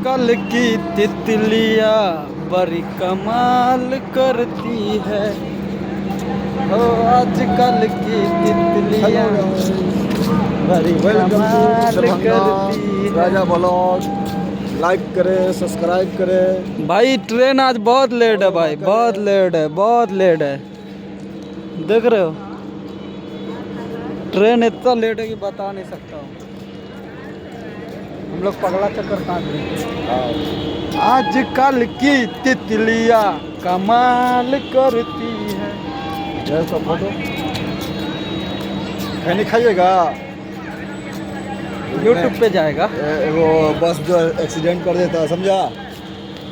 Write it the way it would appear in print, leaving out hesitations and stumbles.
कल की तितलियाँ बड़ी कमाल करती है। ओ आजकल की तितलियाँ बड़ी वेलकम टू कमाल दरभंगा करती है। राजा ब्लॉग। लाइक करें, सब्सक्राइब करें। भाई ट्रेन आज बहुत लेट है भाई, बहुत लेट है, बहुत लेट है। देख रहे हो ट्रेन इतना लेट है कि बता नहीं सकता हूँ। हम लोग पगला चक्कर काट रहे हैं। आजकल की तितलियाँ कमाल करती है। यह सब फोटो खैनी खाइएगा। यूट्यूब पे जाएगा। वो बस जो एक्सीडेंट कर देता है, समझा।